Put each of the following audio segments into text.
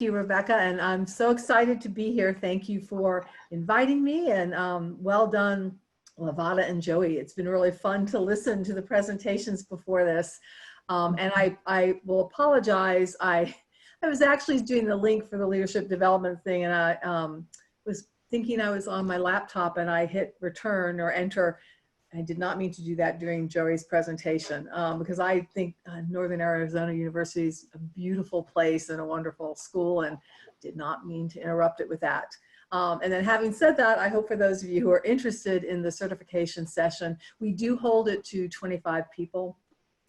You, Rebecca, and I'm so excited to be here. Thank you for inviting me, and well done, Lavada and Joey. It's been really fun to listen to the presentations before this. And I will apologize. I was actually doing the link for the leadership development thing, and I was thinking I was on my laptop, and I hit return or enter. I did not mean to do that during Joey's presentation because I think Northern Arizona University is a beautiful place and a wonderful school, and did not mean to interrupt it with that. And then having said that, I hope for those of you who are interested in the certification session, we do hold it to 25 people.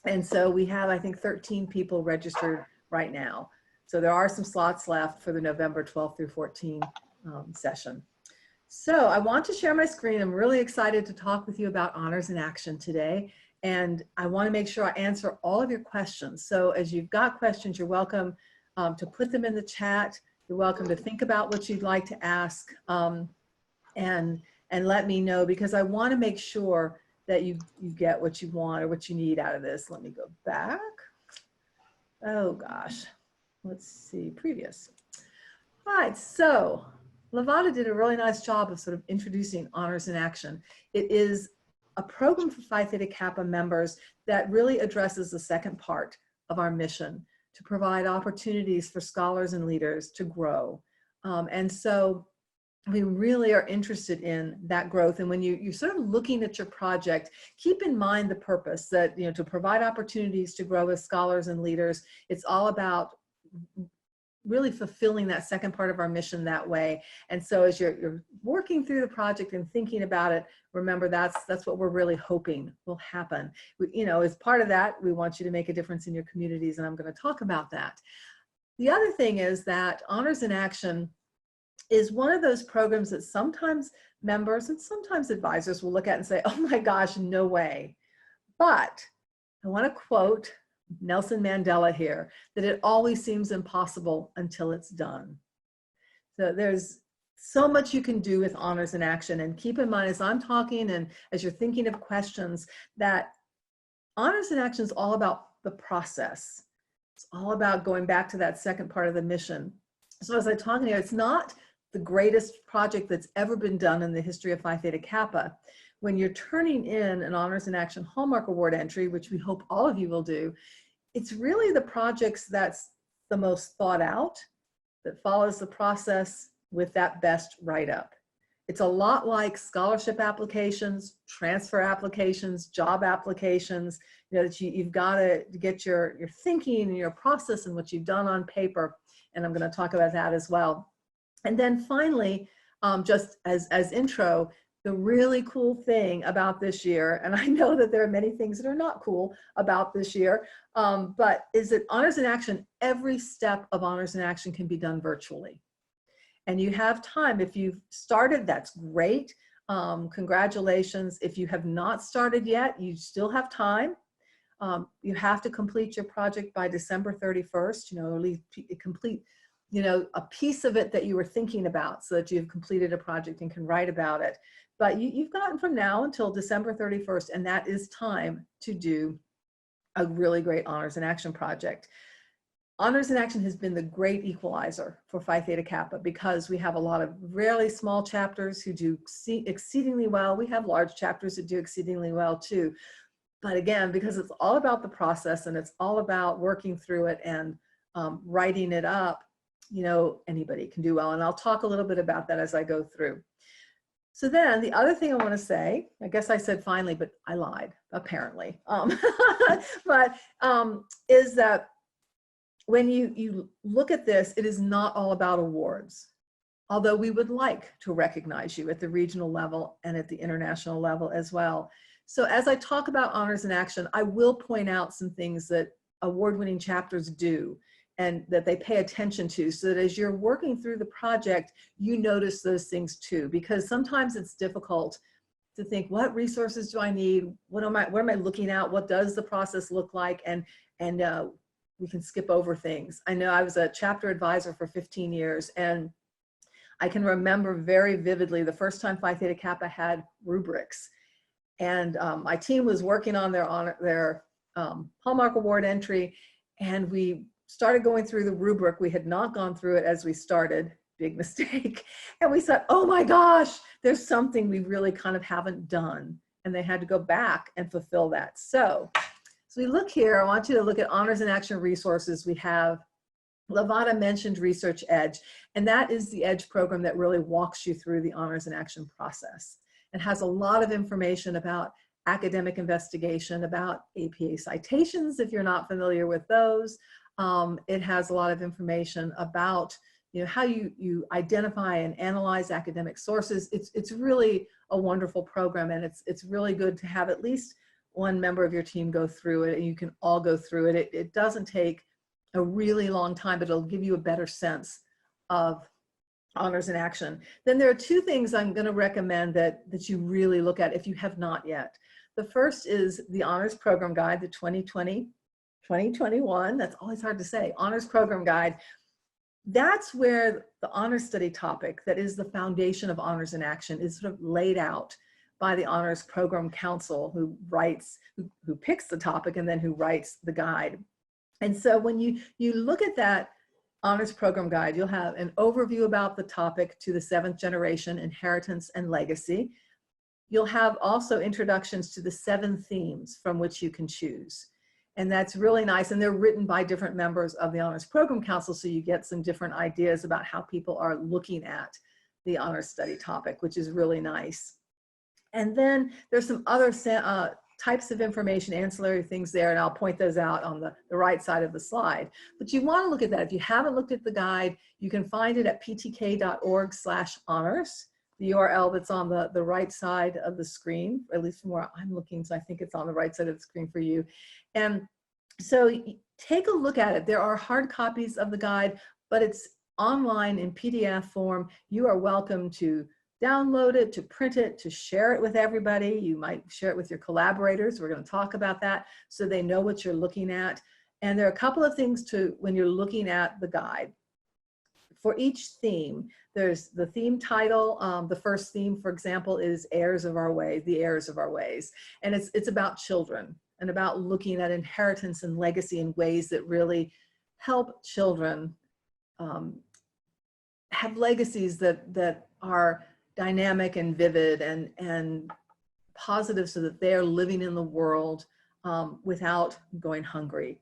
And so we have, I think, 13 people registered right now. So there are some slots left for the November 12th through 14 session. So I want to share my screen. I'm really excited to talk with you about Honors in Action today. And I want to make sure I answer all of your questions. So as you've got questions, you're welcome to put them in the chat. You're welcome to think about what you'd like to ask and let me know, because I want to make sure that you get what you want or what you need out of this. Let me go back. Oh gosh, let's see, previous. All right, so Lavada did a really nice job of sort of introducing Honors in Action. It is a program for Phi Theta Kappa members that really addresses the second part of our mission, to provide opportunities for scholars and leaders to grow. And so we really are interested in that growth. And when you're sort of looking at your project, keep in mind the purpose that, you know, to provide opportunities to grow as scholars and leaders. It's all about really fulfilling that second part of our mission that way. And so as you're working through the project and thinking about it, remember that's what we're really hoping will happen. You know, as part of that, we want you to make a difference in your communities, and I'm going to talk about that. The other thing is that Honors in Action is one of those programs that sometimes members and sometimes advisors will look at and say, oh my gosh, no way. But I want to quote Nelson Mandela here, that it always seems impossible until it's done. So there's so much you can do with Honors in Action. And keep in mind, as I'm talking and as you're thinking of questions, that Honors in Action is all about the process. It's all about going back to that second part of the mission. So as I talk here, it's not the greatest project that's ever been done in the history of Phi Theta Kappa. When you're turning in an Honors in Action Hallmark Award entry, which we hope all of you will do, it's really the projects that's the most thought out, that follows the process with that best write-up. It's a lot like scholarship applications, transfer applications, job applications, you know, that you've got to get your thinking and your process and what you've done on paper. And I'm going to talk about that as well. And then finally, just as intro, the really cool thing about this year, and I know that there are many things that are not cool about this year, but is that Honors in Action, every step of Honors in Action can be done virtually. And you have time. If you've started, that's great. Congratulations. If you have not started yet, you still have time. You have to complete your project by December 31st, you know, at least complete, you know, a piece of it that you were thinking about, so that you've completed a project and can write about it. But you've gotten from now until December 31st, and that is time to do a really great Honors in Action project. Honors in Action has been the great equalizer for Phi Theta Kappa, because we have a lot of really small chapters who do exceedingly well. We have large chapters that do exceedingly well too. But again, because it's all about the process and it's all about working through it and writing it up, you know, anybody can do well. And I'll talk a little bit about that as I go through. So then the other thing I want to say, I guess I said finally, but I lied, apparently, is that when you look at this, it is not all about awards, although we would like to recognize you at the regional level and at the international level as well. So as I talk about Honors in Action, I will point out some things that award-winning chapters do and that they pay attention to, so that as you're working through the project, you notice those things too, because sometimes it's difficult to think, what resources do I need? What am I looking at? What does the process look like? And we can skip over things. I know I was a chapter advisor for 15 years, and I can remember very vividly the first time Phi Theta Kappa had rubrics. And my team was working on their Hallmark Award entry, and we started going through the rubric. We had not gone through it as we started, big mistake. And we said, oh my gosh, there's something we really kind of haven't done. And they had to go back and fulfill that. So we look here, I want you to look at Honors in Action resources. We have, Levada mentioned Research Edge, and that is the EDGE program that really walks you through the Honors in Action process. It has a lot of information about academic investigation, about APA citations, if you're not familiar with those. It has a lot of information about how you identify and analyze academic sources. It's really a wonderful program, and it's really good to have at least one member of your team go through it, and you can all go through it. It doesn't take a really long time, but it'll give you a better sense of Honors in Action. Then there are two things I'm going to recommend that you really look at if you have not yet. The first is the Honors Program Guide, the 2020-2021. That's always hard to say. Honors Program Guide. That's where the honors study topic, that is the foundation of Honors in Action, is sort of laid out by the Honors Program Council, who picks the topic and then who writes the guide. And so when you look at that Honors Program Guide, you'll have an overview about the topic to the 7th generation, inheritance and legacy. You'll have also introductions to the 7 themes from which you can choose. And that's really nice. And they're written by different members of the Honors Program Council, so you get some different ideas about how people are looking at the honors study topic, which is really nice. And then there's some other types of information, ancillary things there, and I'll point those out on the right side of the slide. But you want to look at that. If you haven't looked at the guide, you can find it at ptk.org/honors, the URL that's on the right side of the screen, at least from where I'm looking, so I think it's on the right side of the screen for you. And so take a look at it. There are hard copies of the guide, but it's online in PDF form. You are welcome to download it, to print it, to share it with everybody. You might share it with your collaborators. We're going to talk about that so they know what you're looking at. And there are a couple of things when you're looking at the guide. For each theme, there's the theme title. The first theme, for example, is Heirs of Our Way, the Heirs of Our Ways. And it's about children and about looking at inheritance and legacy in ways that really help children have legacies that are dynamic and vivid and positive, so that they're living in the world without going hungry,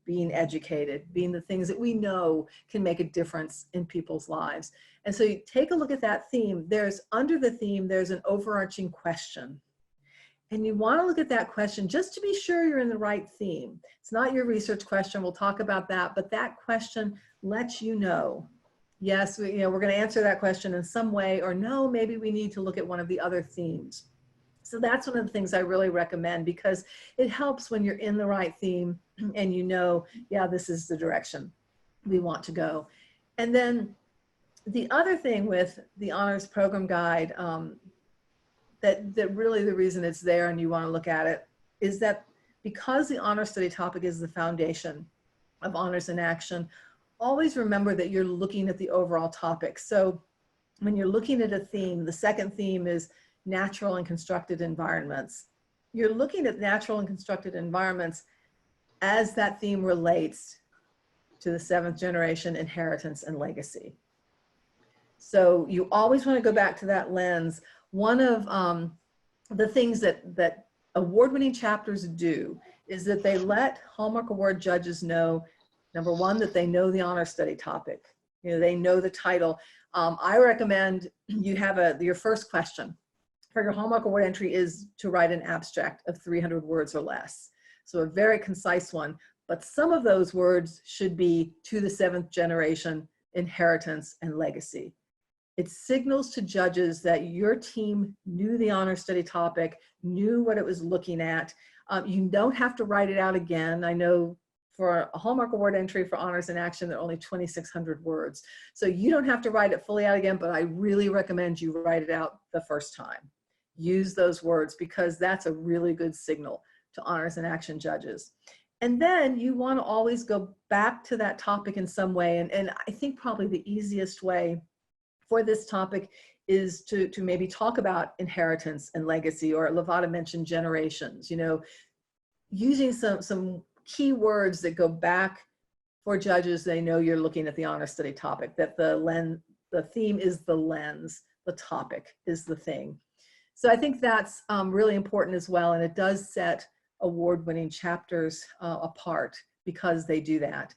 being educated, being the things that we know can make a difference in people's lives. And so you take a look at that theme. Under the theme, there's an overarching question. And you want to look at that question just to be sure you're in the right theme. It's not your research question. We'll talk about that. But that question lets you know, yes, we're going to answer that question in some way, or no, maybe we need to look at one of the other themes. So that's one of the things I really recommend, because it helps when you're in the right theme and you know, yeah, this is the direction we want to go. And then the other thing with the Honors Program Guide, that really the reason it's there and you want to look at it, is that because the honors study topic is the foundation of Honors in Action, always remember that you're looking at the overall topic. So when you're looking at a theme, the second theme is natural and constructed environments. You're looking at natural and constructed environments as that theme relates to the 7th generation, inheritance and legacy. So you always want to go back to that lens. One of the things that award-winning chapters do is that they let Hallmark Award judges know, number one, that they know the honor study topic. They know the title. I recommend you have your first question for your Hallmark Award entry is to write an abstract of 300 words or less. So a very concise one, but some of those words should be to the 7th generation, inheritance and legacy. It signals to judges that your team knew the honor study topic, knew what it was looking at. You don't have to write it out again. I know for a Hallmark Award entry for Honors in Action, there are only 2,600 words. So you don't have to write it fully out again, but I really recommend you write it out the first time. Use those words, because that's a really good signal to Honors in Action judges. And then you want to always go back to that topic in some way. And I think probably the easiest way for this topic is to maybe talk about inheritance and legacy, or Levada mentioned generations, using some key words that go back for judges, they know you're looking at the honor study topic, that the theme is the lens, the topic is the thing. So I think that's really important as well, and it does set award-winning chapters apart because they do that.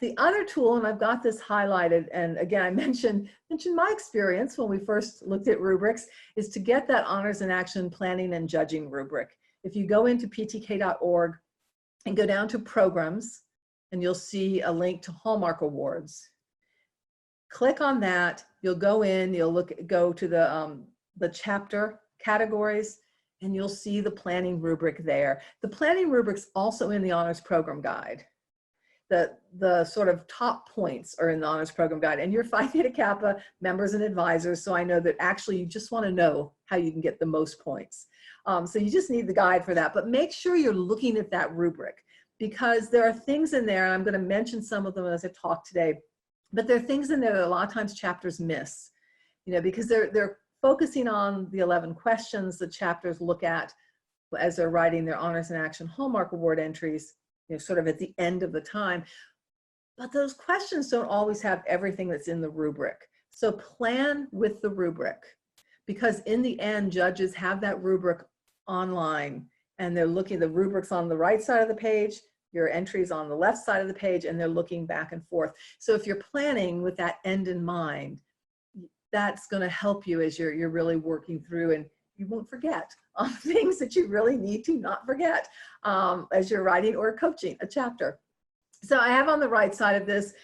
The other tool, and I've got this highlighted, and again, I mentioned my experience when we first looked at rubrics, is to get that honors in action planning and judging rubric. If you go into ptk.org and go down to programs, and you'll see a link to Hallmark Awards. Click on that, you'll go in, go to the chapter categories, and you'll see the planning rubric there. The planning rubric's also in the honors program guide. The sort of top points are in the honors program guide, and you're Phi Theta Kappa members and advisors, so I know that actually you just want to know how you can get the most points. So you just need the guide for that, but make sure you're looking at that rubric, because there are things in there, and I'm going to mention some of them as I talk today, but there are things in there that a lot of times chapters miss, because they're focusing on the 11 questions the chapters look at as they're writing their honors in action Hallmark Award entries, sort of at the end of the time. But those questions don't always have everything that's in the rubric. So plan with the rubric, because in the end, judges have that rubric online, and they're looking, the rubric's on the right side of the page, your entries on the left side of the page, and they're looking back and forth. So if you're planning with that end in mind, that's going to help you as you're really working through, and you won't forget things that you really need to not forget as you're writing or coaching a chapter. So I have on the right side of this,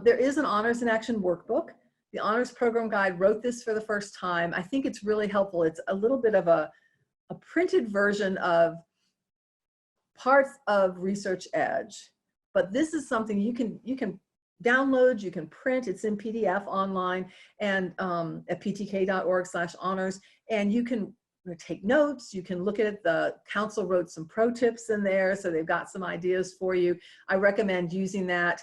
there is an honors in action workbook. The honors program guide wrote this for the first time. I think it's really helpful. It's a little bit of a printed version of parts of Research Edge, but this is something you can download, you can print. It's in PDF online and at ptk.org/honors, and you can take notes. You can look at it. The council wrote some pro tips in there, so they've got some ideas for you. I recommend using that.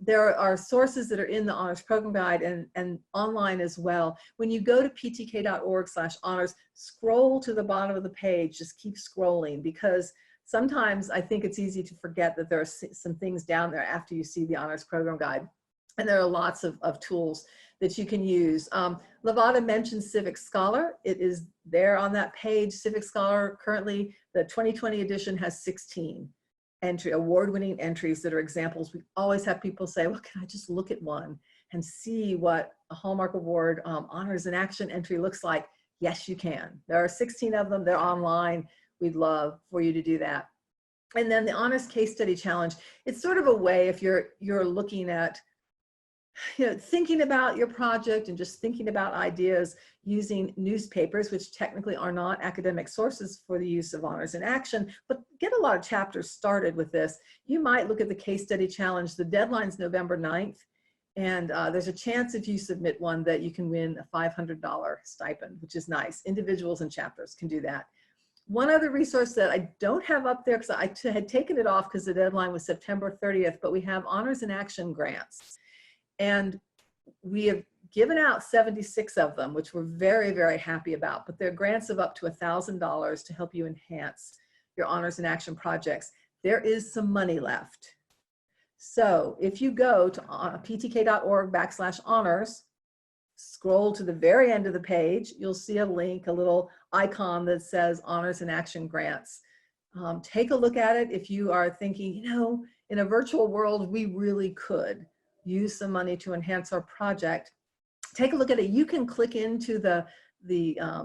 There are sources that are in the honors program guide and online as well. When you go to ptk.org/honors, scroll to the bottom of the page, just keep scrolling, because sometimes I think it's easy to forget that there are some things down there after you see the honors program guide. And there are lots of tools that you can use. Lavada mentioned Civic Scholar. It is there on that page. Civic Scholar, currently the 2020 edition, has 16 award-winning entries that are examples. We always have people say, well, can I just look at one and see what a Hallmark Award honors in action entry looks like? Yes, you can. There are 16 of them. They're online. We'd love for you to do that. And then the honors case study challenge, it's sort of a way, if you're looking at, thinking about your project and just thinking about ideas using newspapers, which technically are not academic sources for the use of honors in action, but get a lot of chapters started with this. You might look at the case study challenge. The deadline's November 9th. And there's a chance if you submit one that you can win a $500 stipend, which is nice. Individuals and chapters can do that. One other resource that I don't have up there, because I had taken it off because the deadline was September 30th, but we have honors in action grants. And we have given out 76 of them, which we're very, very happy about, but they're grants of up to $1,000 to help you enhance your honors in action projects. There is some money left. So if you go to ptk.org/honors, scroll to the very end of the page, you'll see a link, a little icon that says honors in action grants. Take a look at it. If you are thinking, in a virtual world, we really could use some money to enhance our project, take a look at it. You can click into the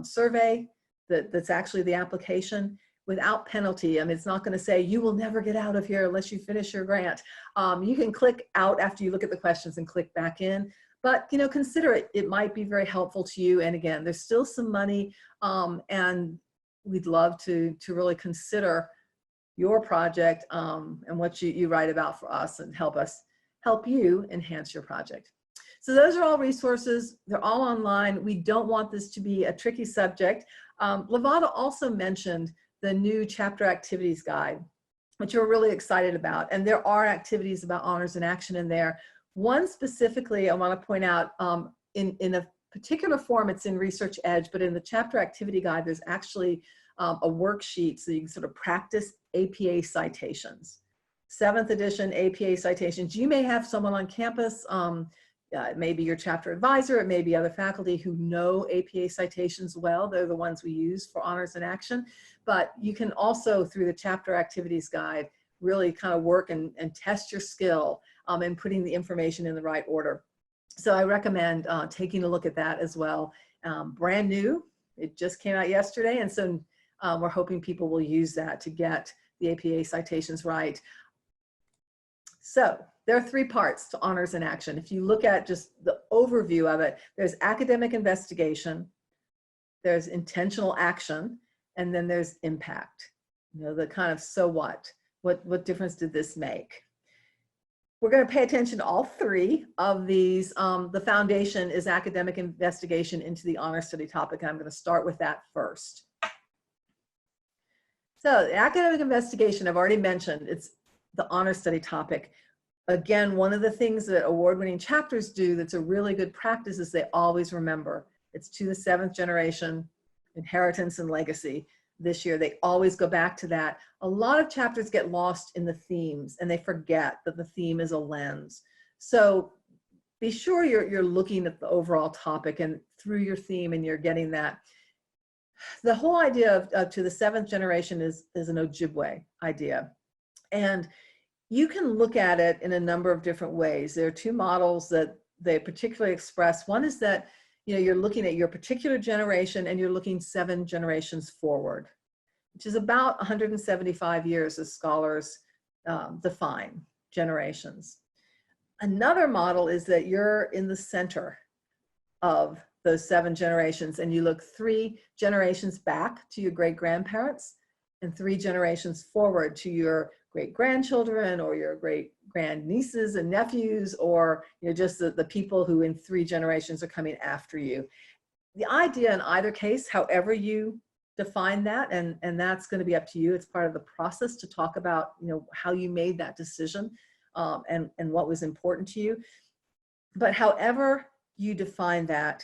survey that's actually the application without penalty. I mean, it's not going to say you will never get out of here unless you finish your grant. You can click out after you look at the questions and click back in. But, consider it. It might be very helpful to you. And again, there's still some money, and we'd love to really consider your project and what you write about for us, and help you enhance your project. So those are all resources. They're all online. We don't want this to be a tricky subject. Lavada also mentioned the new chapter activities guide, which we're really excited about. And there are activities about honors in action in there. One specifically I want to point out, in a particular form, it's in Research Edge, but in the chapter activity guide, there's actually a worksheet so you can sort of practice APA citations. 7th edition APA citations. You may have someone on campus, maybe your chapter advisor, it may be other faculty who know APA citations well. They're the ones we use for Honors in Action. But you can also, through the chapter activities guide, really kind of work and test your skill in putting the information in the right order. So I recommend taking a look at that as well. Brand new, it just came out yesterday, and so we're hoping people will use that to get the APA citations right. So there are 3 parts to Honors in Action. If you look at just the overview of it, there's academic investigation, there's intentional action, and then there's impact. You know, the kind of so what difference did this make? We're going to pay attention to all 3 of these. The foundation is academic investigation into the honor study topic, and I'm going to start with that first. So the academic investigation, I've already mentioned, it's the honor study topic. Again, one of the things that award-winning chapters do that's a really good practice is they always remember. It's to the 7th generation, inheritance and legacy. This year, they always go back to that. A lot of chapters get lost in the themes and they forget that the theme is a lens. So be sure you're looking at the overall topic and through your theme, and you're getting that. The whole idea of to the 7th generation is an Ojibwe idea. And you can look at it in a number of different ways. There are 2 models that they particularly express. One is that, you know, you're looking at your particular generation and you're looking 7 generations forward, which is about 175 years as scholars define generations. Another model is that you're in the center of those 7 generations and you look 3 generations back to your great-grandparents and 3 generations forward to your great-grandchildren or your great-grandnieces and nephews, or, you know, just the people who in 3 generations are coming after you. The idea in either case, however you define that, and that's going to be up to you. It's part of the process to talk about, you know, how you made that decision and what was important to you. But however you define that,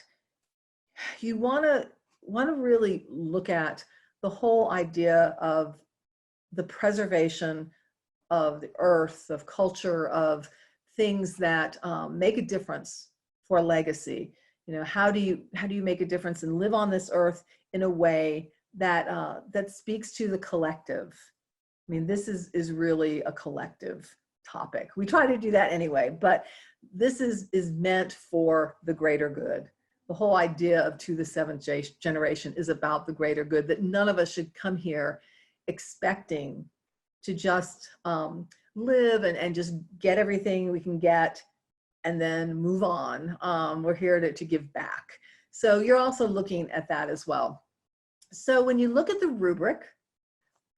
you want to really look at the whole idea of the preservation of the earth, of culture, of things that make a difference for legacy. You know, how do you make a difference and live on this earth in a way that that speaks to the collective? I mean, this is really a collective topic. We try to do that anyway, but this is meant for the greater good. The whole idea of to the 7th generation is about the greater good, that none of us should come here expecting to just live and just get everything we can get and then move on. We're here to give back. So you're also looking at that as well. So when you look at the rubric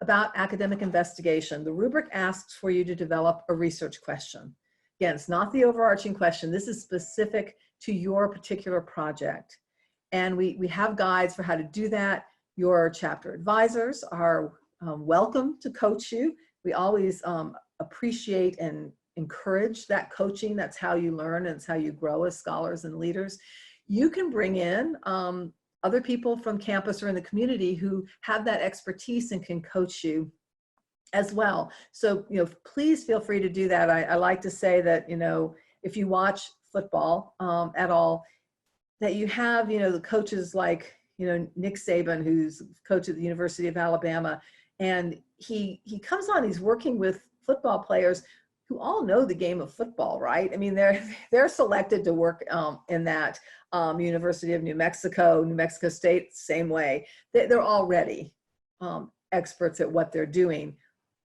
about academic investigation, the rubric asks for you to develop a research question. Again, it's not the overarching question. This is specific to your particular project. And we have guides for how to do that. Your chapter advisors are welcome to coach you. We always appreciate and encourage that coaching. That's how you learn and it's how you grow as scholars and leaders. You can bring in other people from campus or in the community who have that expertise and can coach you as well. So, you know, please feel free to do that. I like to say that, you know, if you watch football at all, that you have, you know, the coaches like, you know, Nick Saban, who's coach at the University of Alabama, and he comes on, he's working with football players who all know the game of football, right? I mean, they're selected to work in that University of New Mexico State, same way. They're already experts at what they're doing,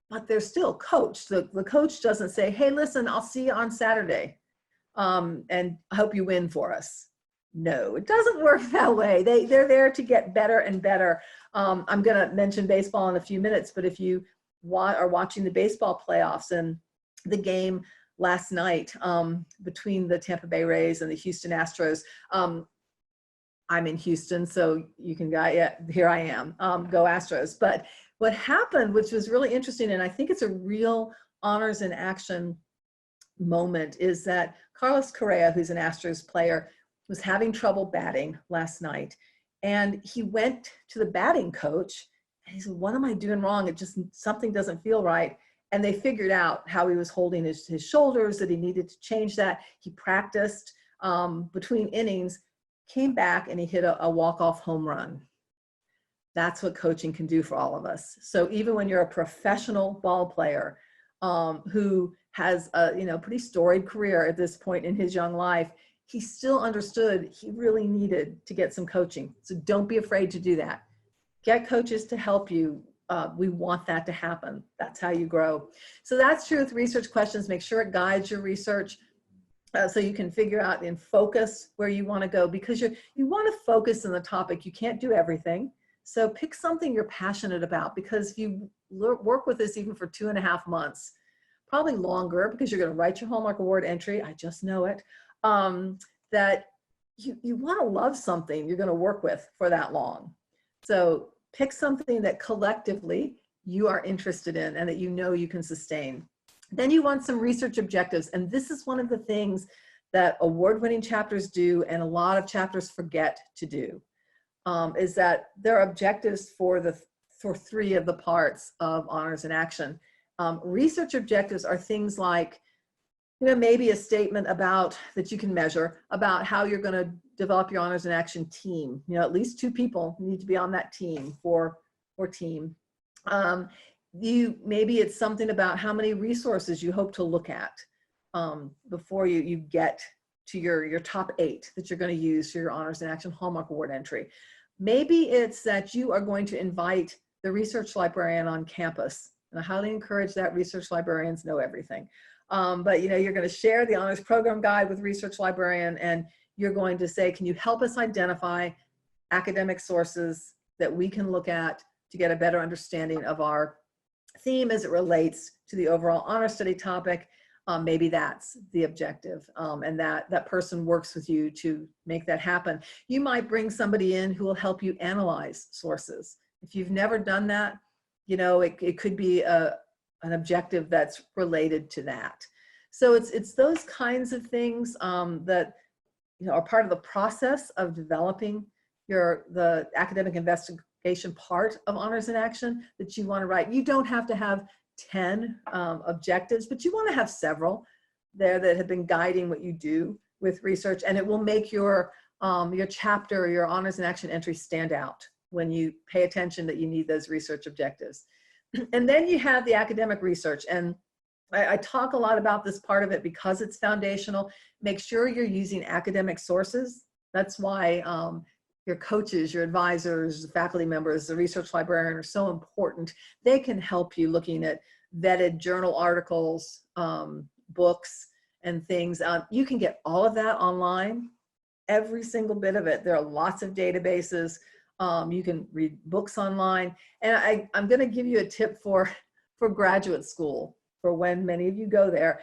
but they're still coached. The coach doesn't say, hey, listen, I'll see you on Saturday and I hope you win for us. No, it doesn't work that way. They're there to get better and better. I'm going to mention baseball in a few minutes, but if you are watching the baseball playoffs and the game last night between the Tampa Bay Rays and the Houston Astros, I'm in Houston, so you can go, yeah, here I am, go Astros. But what happened, which was really interesting, and I think it's a real honors in action moment, is that Carlos Correa, who's an Astros player, was having trouble batting last night. And he went to the batting coach and he said, what am I doing wrong? It just, something doesn't feel right. And they figured out how he was holding his shoulders, that he needed to change that. He practiced between innings, came back, and he hit a walk-off home run. That's what coaching can do for all of us. So even when you're a professional ball player who has a pretty storied career at this point in his young life, he still understood he really needed to get some coaching. So don't be afraid to do that. Get coaches to help you. We want that to happen. That's how you grow. So that's true with research questions. Make sure it guides your research so you can figure out and focus where you want to go, because you want to focus on the topic. You can't do everything. So pick something you're passionate about, because if you work with this even for 2.5 months, probably longer, because you're going to write your Hallmark Award entry, I just know it, that you want to love something you're going to work with for that long. So pick something that collectively you are interested in and that you know you can sustain. Then you want some research objectives. And this is one of the things that award-winning chapters do and a lot of chapters forget to do. Is that there are objectives for 3 of the parts of Honors in Action. Research objectives are things like, maybe a statement about that you can measure about how you're going to develop your Honors in Action team. At least 2 people need to be on that team for team. Maybe it's something about how many resources you hope to look at before you get to your top 8 that you're going to use for your Honors in Action Hallmark Award entry. Maybe it's that you are going to invite the research librarian on campus. And I highly encourage that. Research librarians know everything. But you're going to share the Honors Program Guide with research librarian, and you're going to say, can you help us identify academic sources that we can look at to get a better understanding of our theme as it relates to the overall honor study topic? Maybe that's the objective, and that person works with you to make that happen. You might bring somebody in who will help you analyze sources. If you've never done that, it could be an objective that's related to that. So it's those kinds of things that are part of the process of developing the academic investigation part of Honors in Action that you want to write. You don't have to have 10 objectives, but you want to have several there that have been guiding what you do with research, and it will make your chapter or your Honors in Action entry stand out when you pay attention that you need those research objectives. And then you have the academic research, and I talk a lot about this part of it because it's foundational. Make sure you're using academic sources. That's why your coaches, your advisors, the faculty members, the research librarian are so important. They can help you looking at vetted journal articles, books, and things. You can get all of that online, every single bit of it. There are lots of databases. You can read books online. And I'm going to give you a tip for graduate school, for when many of you go there.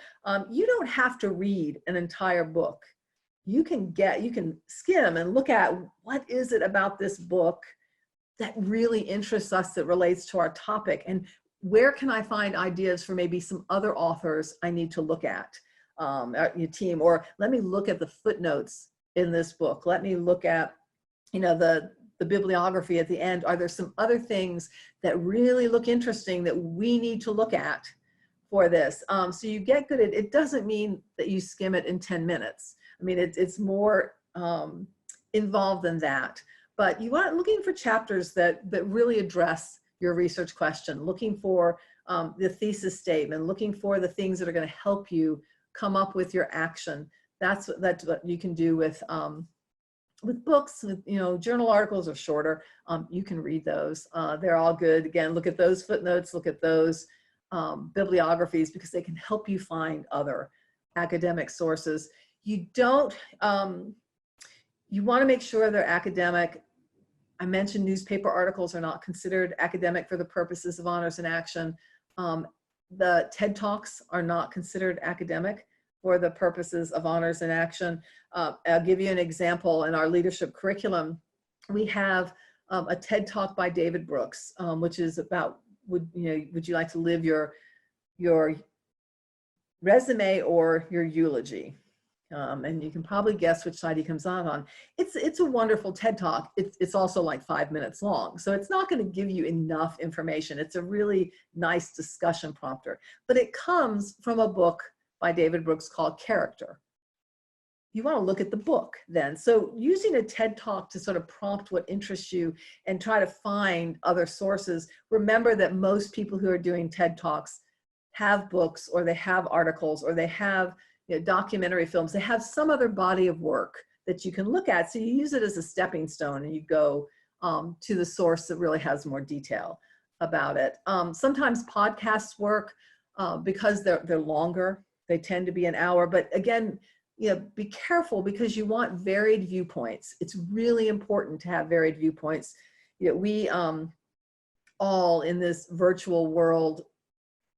You don't have to read an entire book. You can skim and look at what is it about this book that really interests us, that relates to our topic, and where can I find ideas for maybe some other authors I need to look at your team, or let me look at the footnotes in this book. Let me look at, the bibliography at the end. Are there some other things that really look interesting that we need to look at for this? So you get good at it. It doesn't mean that you skim it in 10 minutes. I mean, it's more involved than that. But you are looking for chapters that really address your research question, looking for the thesis statement, looking for the things that are going to help you come up with your action. That's what you can do with books. With, journal articles are shorter. You can read those. They're all good. Again, look at those footnotes, look at those bibliographies, because they can help you find other academic sources. You don't, you want to make sure they're academic. I mentioned newspaper articles are not considered academic for the purposes of Honors in Action. The TED Talks are not considered academic for the purposes of Honors in Action. I'll give you an example. In our leadership curriculum, we have a TED Talk by David Brooks, which is about, would you like to live your resume or your eulogy? And you can probably guess which side he comes out on. It's a wonderful TED Talk. It's also like 5 minutes long. So it's not going to give you enough information. It's a really nice discussion prompter. But it comes from a book by David Brooks called Character. You want to look at the book then. So using a TED Talk to sort of prompt what interests you and try to find other sources. Remember that most people who are doing TED Talks have books, or they have articles, or they have documentary films. They have some other body of work that you can look at. So you use it as a stepping stone and you go to the source that really has more detail about it. Sometimes podcasts work because they're longer. They tend to be an hour, but again, be careful because you want varied viewpoints. It's really important to have varied viewpoints. We all in this virtual world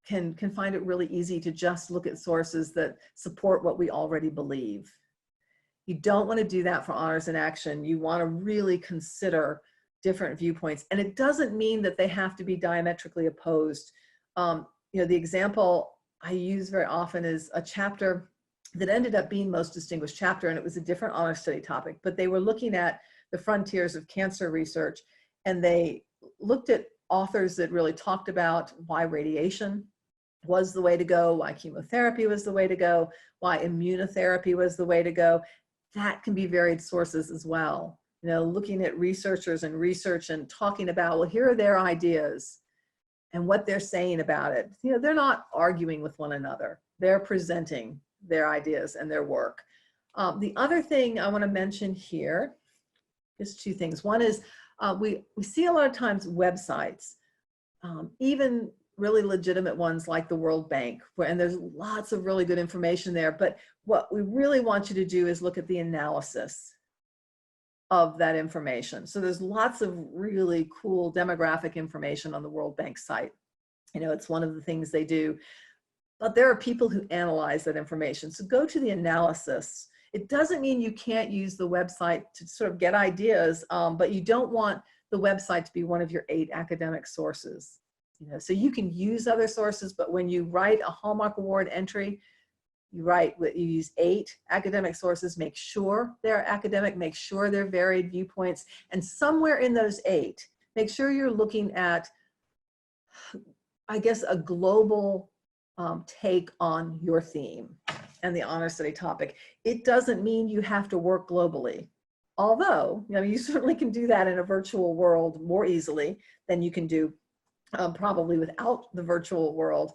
can find it really easy to just look at sources that support what we already believe. You don't want to do that for Honors in Action. You want to really consider different viewpoints. And it doesn't mean that they have to be diametrically opposed. The example I use very often is a chapter that ended up being Most Distinguished Chapter, and it was a different honor study topic, but they were looking at the frontiers of cancer research, and they looked at authors that really talked about why radiation was the way to go, why chemotherapy was the way to go, why immunotherapy was the way to go. That can be varied sources as well. Looking at researchers and research and talking about, well, here are their ideas and what they're saying about it. They're not arguing with one another. They're presenting their ideas and their work. The other thing I want to mention here is two things. One is we see a lot of times websites, even really legitimate ones like the World Bank, and there's lots of really good information there. But what we really want you to do is look at the analysis of that information. So there's lots of really cool demographic information on the World Bank site. It's one of the things they do. But there are people who analyze that information. So go to the analysis. It doesn't mean you can't use the website to sort of get ideas, but you don't want the website to be one of your 8 academic sources. So you can use other sources, but when you write a Hallmark Award entry, you use 8 academic sources. Make sure they're academic, make sure they're varied viewpoints, and somewhere in those 8, make sure you're looking at, I guess, a global take on your theme and the honor study topic. It doesn't mean you have to work globally, although you certainly can do that in a virtual world more easily than you can do probably without the virtual world.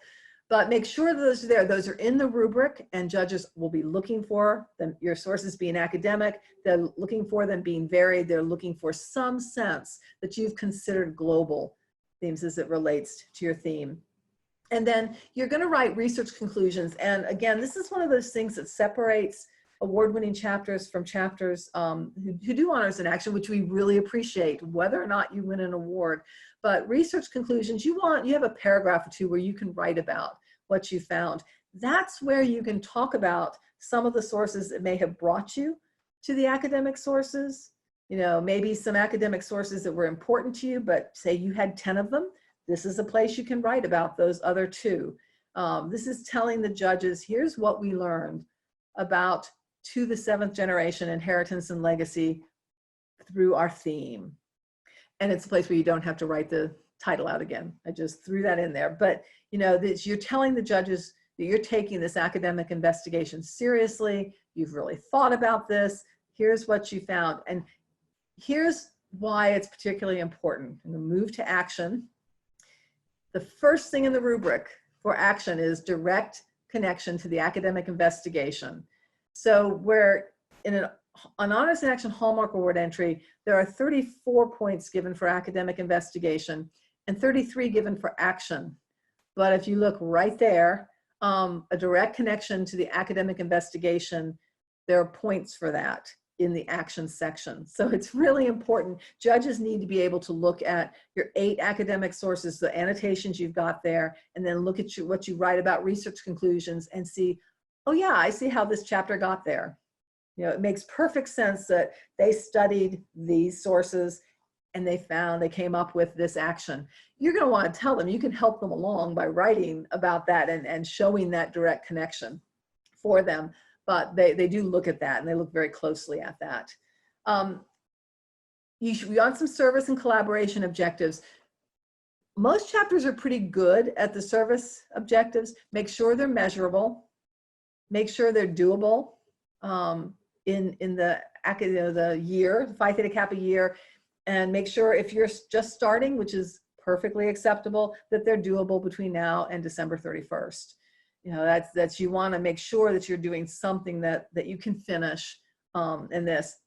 But make sure those are there. Those are in the rubric, and judges will be looking for them, your sources being academic. They're looking for them being varied. They're looking for some sense that you've considered global themes as it relates to your theme. And then you're going to write research conclusions. And again, this is one of those things that separates award-winning chapters from chapters who do honors in action, which we really appreciate, whether or not you win an award. But research conclusions, you have a paragraph or two where you can write about what you found. That's where you can talk about some of the sources that may have brought you to the academic sources. Maybe some academic sources that were important to you, but say you had 10 of them. This is a place you can write about those other 2. This is telling the judges, here's what we learned about To the 7th Generation, Inheritance and Legacy through our theme. And it's a place where you don't have to write the title out again. I just threw that in there. But you're telling the judges that you're taking this academic investigation seriously. You've really thought about this. Here's what you found. And here's why it's particularly important. I'm going to move to action. The first thing in the rubric for action is direct connection to the academic investigation. So where in an Honors in Action Hallmark Award entry, there are 34 points given for academic investigation and 33 given for action. But if you look right there, a direct connection to the academic investigation, there are points for that in the action section. So it's really important. Judges need to be able to look at your 8 academic sources, the annotations you've got there, and then look at what you write about research conclusions and see, oh yeah, I see how this chapter got there. It makes perfect sense that they studied these sources and they came up with this action. You're going to want to tell them, you can help them along by writing about that and showing that direct connection for them. but they do look at that, and they look very closely at that. We want some service and collaboration objectives. Most chapters are pretty good at the service objectives. Make sure they're measurable. Make sure they're doable in the year, the Phi Theta Kappa year, and make sure if you're just starting, which is perfectly acceptable, that they're doable between now and December 31st. You know, that's you want to make sure that you're doing something that you can finish in this.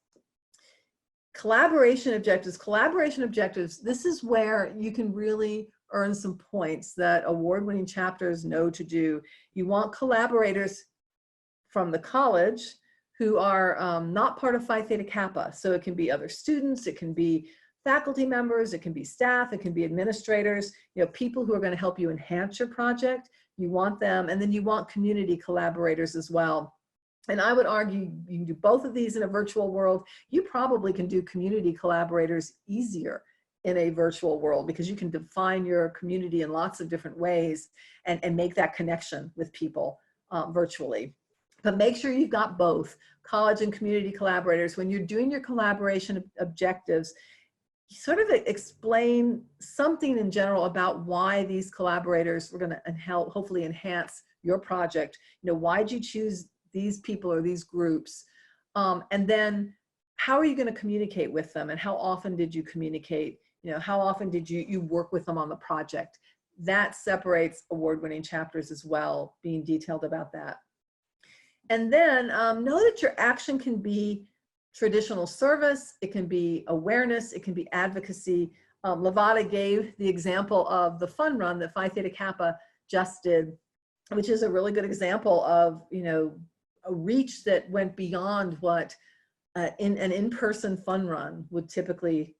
Collaboration objectives, this is where you can really earn some points that award-winning chapters know to do. You want collaborators from the college who are not part of Phi Theta Kappa. So it can be other students, it can be faculty members, it can be staff, it can be administrators, you know, people who are going to help you enhance your project. You want them, and then you want community collaborators as well. And I would argue you can do both of these in a virtual world. You probably can do community collaborators easier in a virtual world because you can define your community in lots of different ways and make that connection with people virtually. But make sure you've got both college and community collaborators. When you're doing your collaboration objectives, you sort of explain something in general about why these collaborators were going to help hopefully enhance your project. You know, why'd you choose these people or these groups? And then how are you going to communicate with them, and how often did you communicate? You know, how often did you work with them on the project? That separates award-winning chapters as well, being detailed about that. And then know that your action can be traditional service, it can be awareness, it can be advocacy. Levada gave the example of the fun run that Phi Theta Kappa just did, which is a really good example of, you know, a reach that went beyond what in an in-person fun run would typically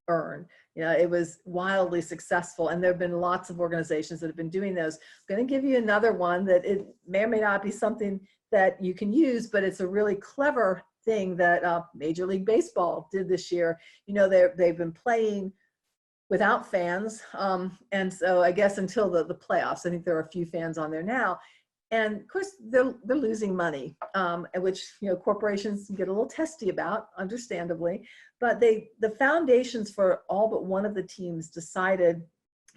earn. You know, it was wildly successful, and there have been lots of organizations that have been doing those. I'm going to give you another one that it may or may not be something that you can use, but it's a really clever thing that Major League Baseball did this year. You know, they've been playing without fans, and so I guess until the playoffs, I think there are a few fans on there now. And of course, they're losing money, which, you know, corporations get a little testy about, understandably. But the foundations for all but one of the teams decided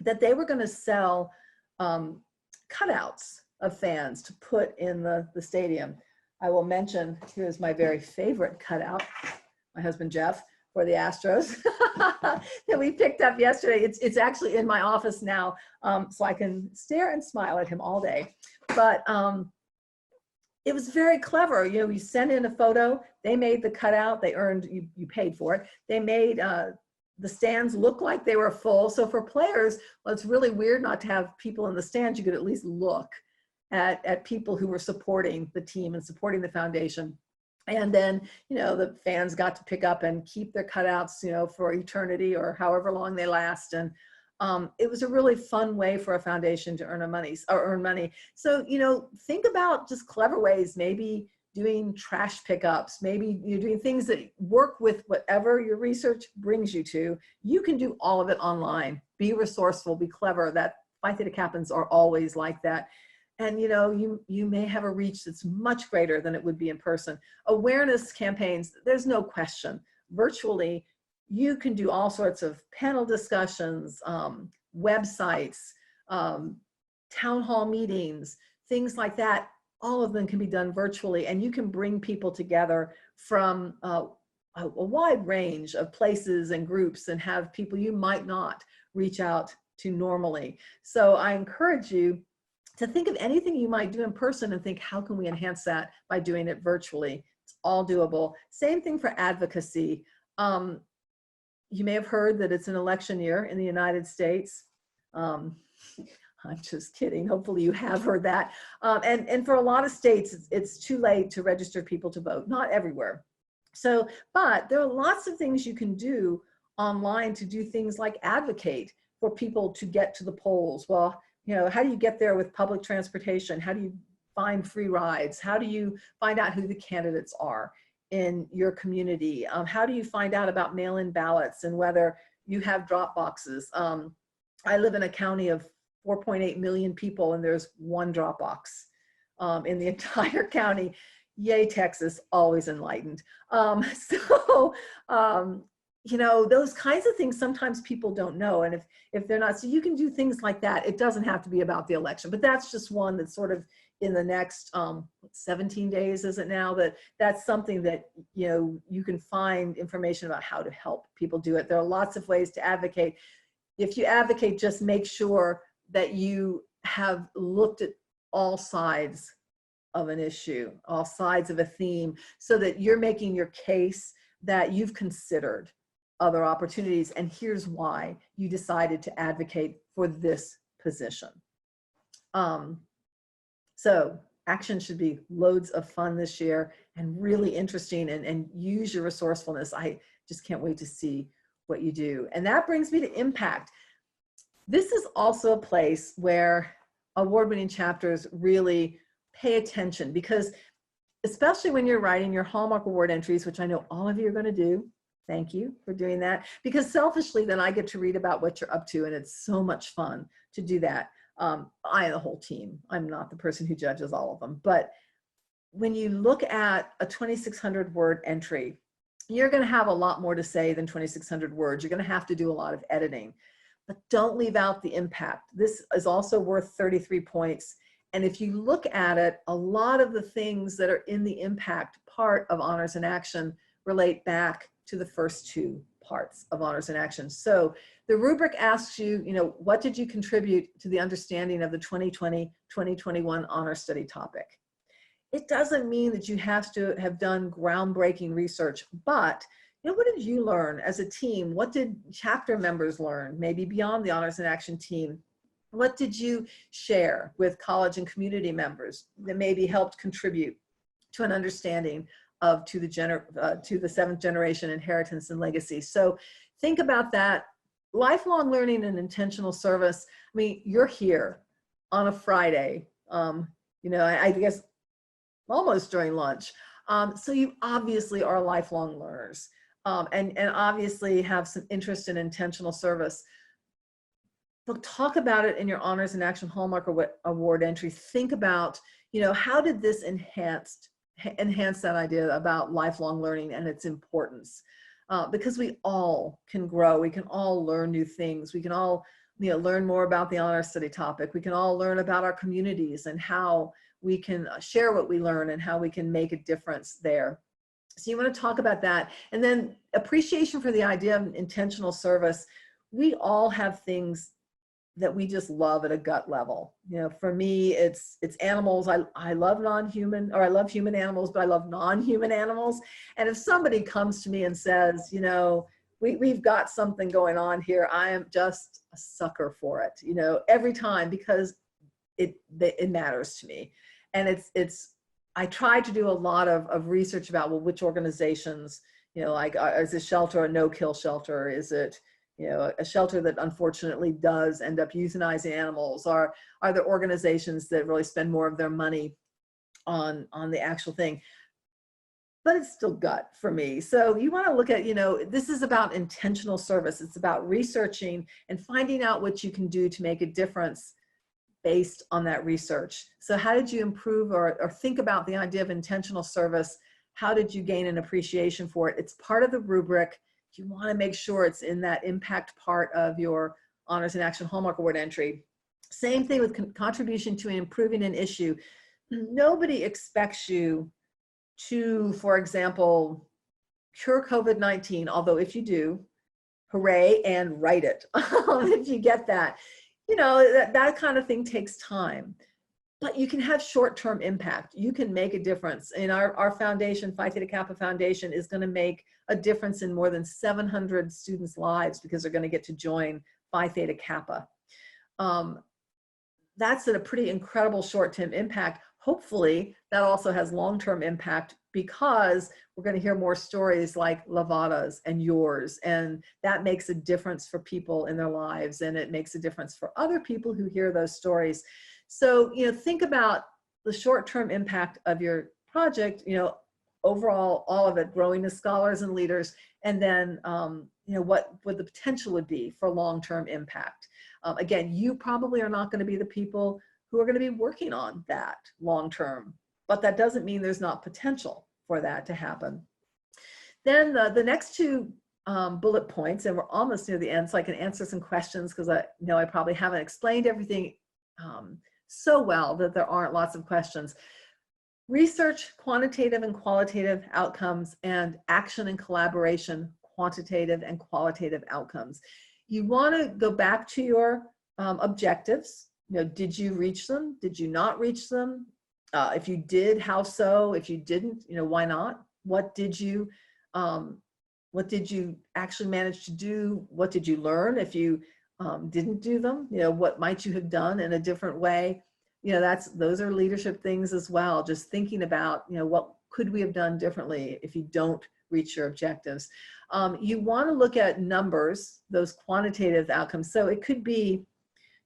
that they were going to sell cutouts of fans to put in the stadium. I will mention, here's my very favorite cutout, my husband Jeff, for the Astros that we picked up yesterday. It's actually in my office now, so I can stare and smile at him all day. But it was very clever. You know, you send in a photo, they made the cutout, they earned, you paid for it. They made the stands look like they were full. So for players, well, it's really weird not to have people in the stands. You could at least look at people who were supporting the team and supporting the foundation. And then, you know, the fans got to pick up and keep their cutouts, you know, for eternity or however long they last. And it was a really fun way for a foundation to earn money. So, you know, think about just clever ways, maybe doing trash pickups, maybe you're doing things that work with whatever your research brings you to. You can do all of it online. Be resourceful, be clever. That Phi Theta Kappans are always like that. And, you know, you may have a reach that's much greater than it would be in person. Awareness campaigns, there's no question. Virtually, you can do all sorts of panel discussions, websites, town hall meetings, things like that. All of them can be done virtually, and you can bring people together from a wide range of places and groups and have people you might not reach out to normally. So I encourage you to think of anything you might do in person and think, how can we enhance that by doing it virtually? It's all doable. Same thing for advocacy. You may have heard that it's an election year in the United States. I'm just kidding. Hopefully you have heard that. And for a lot of states, it's too late to register people to vote. Not everywhere. So, but there are lots of things you can do online to do things like advocate for people to get to the polls. Well, you know, how do you get there with public transportation? How do you find free rides? How do you find out who the candidates are in your community? How do you find out about mail-in ballots and whether you have drop boxes? I live in a county of 4.8 million people, and there's one drop box in the entire county. Yay, Texas, always enlightened. So, you know, those kinds of things sometimes people don't know. And if they're not, so you can do things like that. It doesn't have to be about the election, but that's just one that's sort of in the next 17 days, is it now, that's something that, you know, you can find information about how to help people do it. There are lots of ways to advocate. If you advocate, just make sure that you have looked at all sides of an issue, all sides of a theme, so that you're making your case that you've considered other opportunities, and here's why you decided to advocate for this position. So action should be loads of fun this year and really interesting, and use your resourcefulness. I just can't wait to see what you do. And that brings me to impact. This is also a place where award-winning chapters really pay attention, because especially when you're writing your Hallmark Award entries, which I know all of you are going to do. Thank you for doing that, because selfishly then I get to read about what you're up to, and it's so much fun to do that. I and the whole team. I'm not the person who judges all of them, but when you look at a 2,600 word entry, you're going to have a lot more to say than 2,600 words. You're going to have to do a lot of editing, but don't leave out the impact. This is also worth 33 points. And if you look at it, a lot of the things that are in the impact part of Honors in Action relate back to the first two parts of Honors in Action. So the rubric asks you, you know, what did you contribute to the understanding of the 2020-2021 honor study topic? It doesn't mean that you have to have done groundbreaking research, but you know, what did you learn as a team? What did chapter members learn, maybe beyond the Honors in Action team? What did you share with college and community members that maybe helped contribute to an understanding of to the seventh generation inheritance and legacy? So think about that. Lifelong learning and intentional service. I mean, you're here on a Friday, you know, I guess almost during lunch. So you obviously are lifelong learners, and obviously have some interest in intentional service. But talk about it in your Honors in Action Hallmark Award entry. Think about, you know, how did this enhance that idea about lifelong learning and its importance? Because we all can grow. We can all learn new things. We can all, you know, learn more about the honor study topic. We can all learn about our communities and how we can share what we learn and how we can make a difference there. So you want to talk about that. And then appreciation for the idea of intentional service. We all have things that we just love at a gut level. You know, for me, it's animals. I love non-human, or I love human animals, but I love non-human animals. And if somebody comes to me and says, you know, we've got something going on here, I am just a sucker for it, you know, every time, because it matters to me. And I try to do a lot of research about, well, which organizations, you know, like, is a shelter a no-kill shelter? Is it, you know, a shelter that unfortunately does end up euthanizing animals? Are there organizations that really spend more of their money on the actual thing? But it's still gut for me. So you want to look at, you know, this is about intentional service. It's about researching and finding out what you can do to make a difference based on that research. So how did you improve or think about the idea of intentional service? How did you gain an appreciation for it? It's part of the rubric. You want to make sure it's in that impact part of your Honors in Action Hallmark Award entry. Same thing with contribution to improving an issue. Nobody expects you to, for example, cure COVID-19, although if you do, hooray, and write it. If you get that, you know, that kind of thing takes time. But you can have short-term impact. You can make a difference. And our foundation, Phi Theta Kappa Foundation, is going to make a difference in more than 700 students' lives because they're going to get to join Phi Theta Kappa. That's a pretty incredible short-term impact. Hopefully, that also has long-term impact, because we're going to hear more stories like Lavada's and yours, and that makes a difference for people in their lives, and it makes a difference for other people who hear those stories. So, you know, think about the short-term impact of your project, you know, overall, all of it, growing as scholars and leaders, and then, you know, what the potential would be for long-term impact. Again, you probably are not going to be the people who are going to be working on that long-term but that doesn't mean there's not potential for that to happen. Then the next two bullet points, and we're almost near the end, so I can answer some questions because I know I probably haven't explained everything so well that there aren't lots of questions. Research, quantitative and qualitative outcomes, and action and collaboration, quantitative and qualitative outcomes. You want to go back to your objectives. You know, did you reach them? Did you not reach them? If you did, how so? If you didn't, you know, why not? What did you actually manage to do? What did you learn if you didn't do them? You know, what might you have done in a different way? You know, those are leadership things as well. Just thinking about, you know, what could we have done differently if you don't reach your objectives? You want to look at numbers, those quantitative outcomes. So it could be,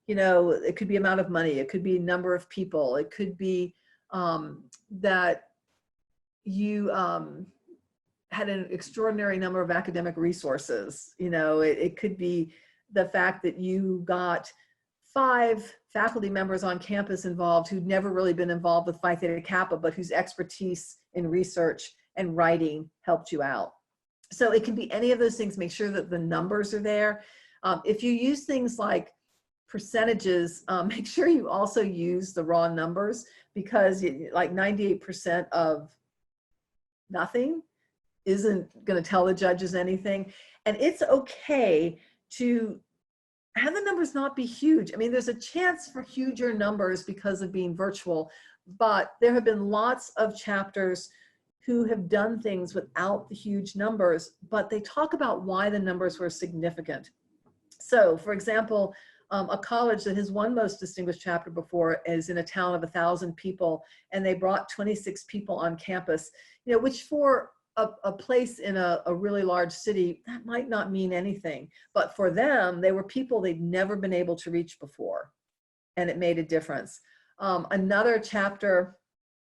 you know, it could be amount of money. It could be number of people. It could be that you had an extraordinary number of academic resources. You know, it could be the fact that you got 5 faculty members on campus involved who'd never really been involved with Phi Theta Kappa, but whose expertise in research and writing helped you out. So it can be any of those things. Make sure that the numbers are there. If you use things like percentages, make sure you also use the raw numbers, because like 98% of nothing isn't going to tell the judges anything. And it's okay to have the numbers not be huge. I mean, there's a chance for huger numbers because of being virtual, but there have been lots of chapters who have done things without the huge numbers, but they talk about why the numbers were significant. So for example, a college that has won most distinguished chapter before is in a town of 1,000 people, and they brought 26 people on campus, you know, which for a place in a really large city, that might not mean anything. But for them, they were people they'd never been able to reach before, and it made a difference. Another chapter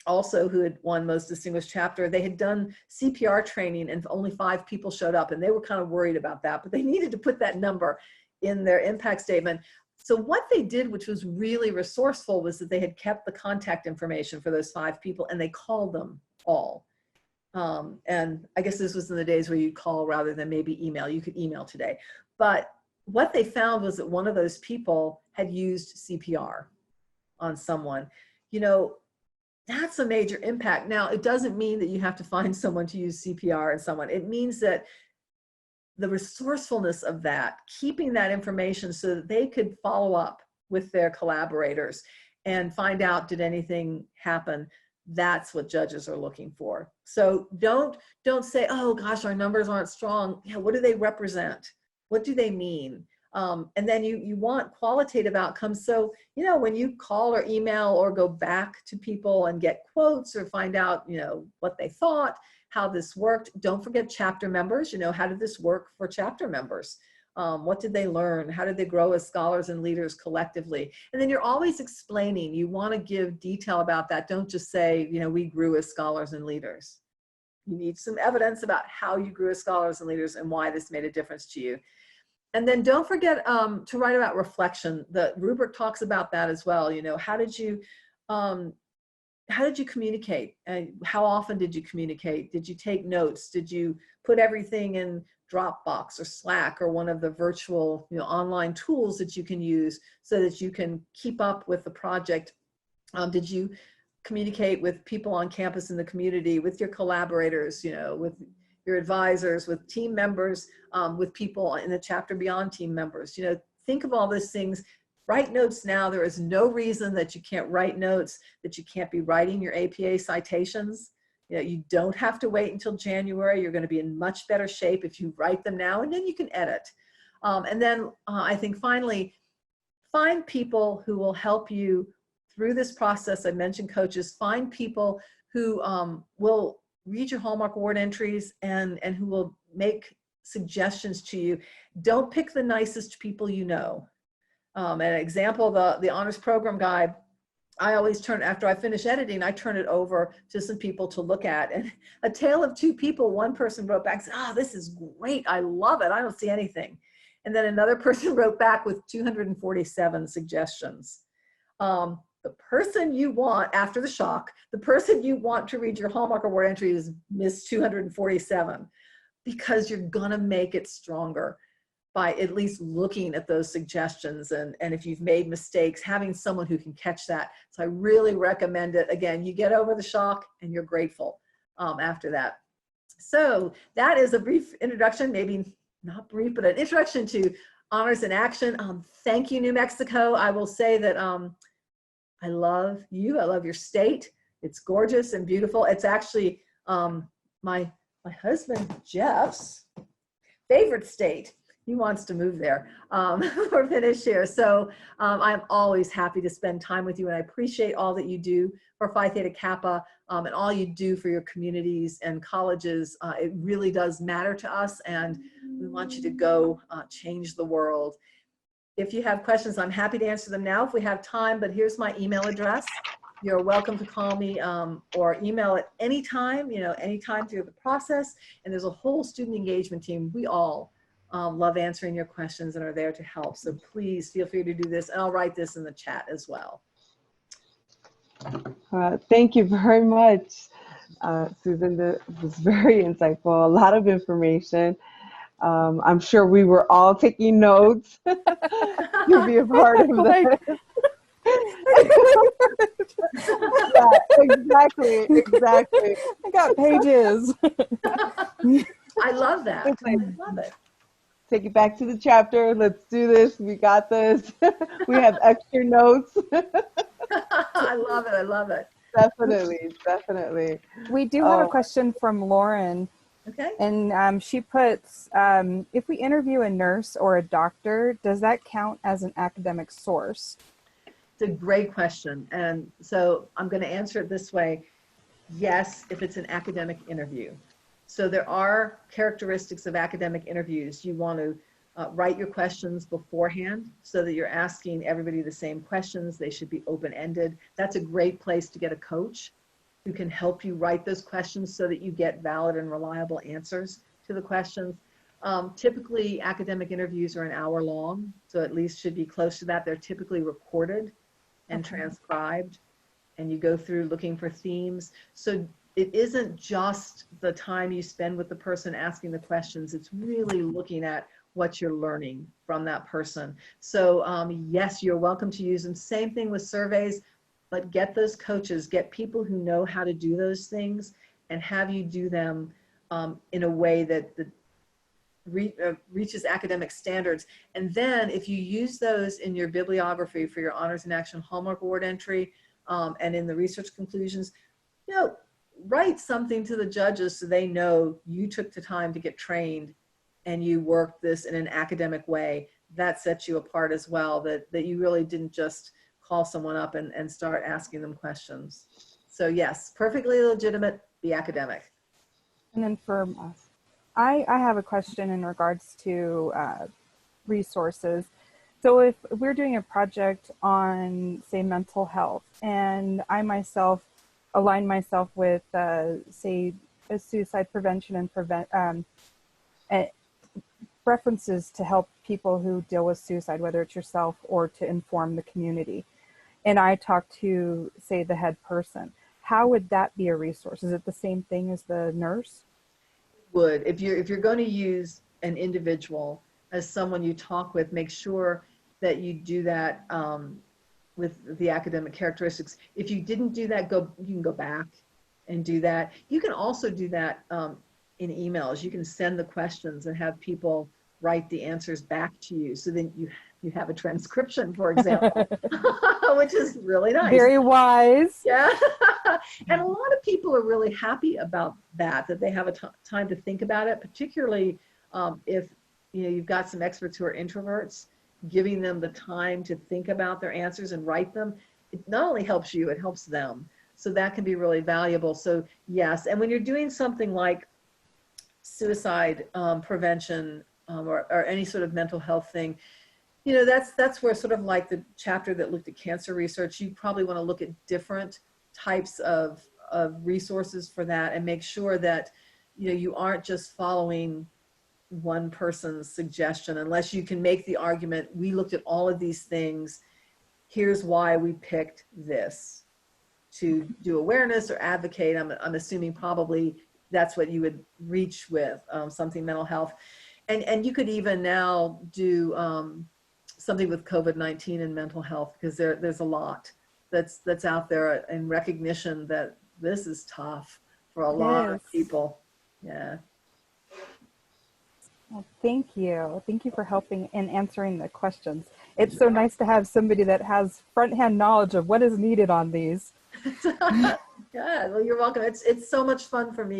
also who had won most distinguished chapter, they had done CPR training and only 5 people showed up, and they were kind of worried about that, but they needed to put that number in their impact statement. So what they did, which was really resourceful, was that they had kept the contact information for those 5 people, and they called them all. And I guess this was in the days where you call rather than maybe email. You could email today. But what they found was that one of those people had used CPR on someone. You know, that's a major impact. Now, it doesn't mean that you have to find someone to use CPR on someone. It means that the resourcefulness of that, keeping that information so that they could follow up with their collaborators and find out, did anything happen? That's what judges are looking for. So don't say, oh gosh, our numbers aren't strong. Yeah, what do they represent? What do they mean? And then you want qualitative outcomes. So, you know, when you call or email or go back to people and get quotes or find out, you know, what they thought, how this worked, don't forget chapter members. You know, how did this work for chapter members? What did they learn? How did they grow as scholars and leaders collectively? And then you're always explaining. You want to give detail about that. Don't just say, you know, we grew as scholars and leaders. You need some evidence about how you grew as scholars and leaders and why this made a difference to you. And then don't forget to write about reflection. The rubric talks about that as well. You know, how did you communicate? How often did you communicate? Did you take notes? Did you put everything in Dropbox or Slack or one of the virtual, you know, online tools that you can use so that you can keep up with the project? Did you communicate with people on campus in the community, with your collaborators, you know, with your advisors, with team members, with people in the chapter beyond team members? You know, think of all those things. Write notes now. There is no reason that you can't write notes, that you can't be writing your APA citations. You know, you don't have to wait until January. You're going to be in much better shape if you write them now, and then you can edit. And then I think finally, find people who will help you through this process. I mentioned coaches. Find people who will read your Hallmark Award entries and who will make suggestions to you. Don't pick the nicest people you know. An example, the honors program guide, I always turn, after I finish editing, I turn it over to some people to look at. And a tale of 2 people, one person wrote back, said, oh, this is great. I love it. I don't see anything. And then another person wrote back with 247 suggestions. the person you want after the shock, the person you want to read your Hallmark Award entry is Miss 247, because you're gonna make it stronger by at least looking at those suggestions. And if you've made mistakes, having someone who can catch that. So I really recommend it. Again, you get over the shock and you're grateful after that. So that is a brief introduction, maybe not brief, but an introduction to Honors in Action. Thank you, New Mexico. I will say that I love you. I love your state. It's gorgeous and beautiful. It's actually my husband Jeff's favorite state. He wants to move there or finish here. So I'm always happy to spend time with you, and I appreciate all that you do for Phi Theta Kappa and all you do for your communities and colleges. It really does matter to us, and we want you to go change the world. If you have questions, I'm happy to answer them now if we have time, but here's my email address. You're welcome to call me or email at any time, anytime through the process. And there's a whole student engagement team. We all love answering your questions and are there to help. So please feel free to do this, and I'll write this in the chat as well. Thank you very much, Susan. This was very insightful, a lot of information. I'm sure we were all taking notes to be a part of this. Yeah, exactly. I got pages. I love that. I love it. Take it back to the chapter. Let's do this. We got this. We have extra notes. I love it. I love it. Definitely. We do have a question from Lauren. Okay. And she puts, if we interview a nurse or a doctor, does that count as an academic source? It's a great question. And so I'm going to answer it this way. Yes, if it's an academic interview. So there are characteristics of academic interviews. You want to write your questions beforehand so that you're asking everybody the same questions. They should be open-ended. That's a great place to get a coach who can help you write those questions so that you get valid and reliable answers to the questions. Typically, academic interviews are an hour long, so at least should be close to that. They're typically recorded and transcribed, and you go through looking for themes. So it isn't just the time you spend with the person asking the questions, it's really looking at what you're learning from that person. So yes, you're welcome to use them. Same thing with surveys, but get those coaches, get people who know how to do those things, and have you do them in a way that reaches academic standards. And then if you use those in your bibliography for your Honors in Action Hallmark Award entry and in the research conclusions, write something to the judges so they know you took the time to get trained and you worked this in an academic way. That sets you apart as well, that you really didn't just call someone up and start asking them questions. So yes, perfectly legitimate, be academic. And then for us, I have a question in regards to resources. So if we're doing a project on, say, mental health, and I myself align myself with, say, a suicide prevention and references to help people who deal with suicide, whether it's yourself or to inform the community, and I talk to, say, the head person, how would that be a resource? Is it the same thing as the nurse? Would. If you're going to use an individual as someone you talk with, make sure that you do that with the academic characteristics. If you didn't do that, you can go back and do that. You can also do that in emails. You can send the questions and have people write the answers back to you. So then you have a transcription, for example, which is really nice. Very wise. Yeah. And a lot of people are really happy about that they have a time to think about it, particularly if you've got some experts who are introverts. Giving them the time to think about their answers and write them, it not only helps you, it helps them. So that can be really valuable. So yes, and when you're doing something like suicide prevention or any sort of mental health thing, that's where sort of like the chapter that looked at cancer research, you probably want to look at different types of resources for that and make sure that you aren't just following one person's suggestion, unless you can make the argument, we looked at all of these things here's why we picked this to do awareness or advocate. I'm assuming probably that's what you would reach with something mental health. And you could even now do something with COVID-19 and mental health, because there's a lot that's out there in recognition that this is tough for a lot of Yes. people. Yeah. Well, thank you. Thank you for helping and answering the questions. It's so nice to have somebody that has front-hand knowledge of what is needed on these. Yeah, well, you're welcome. It's so much fun for me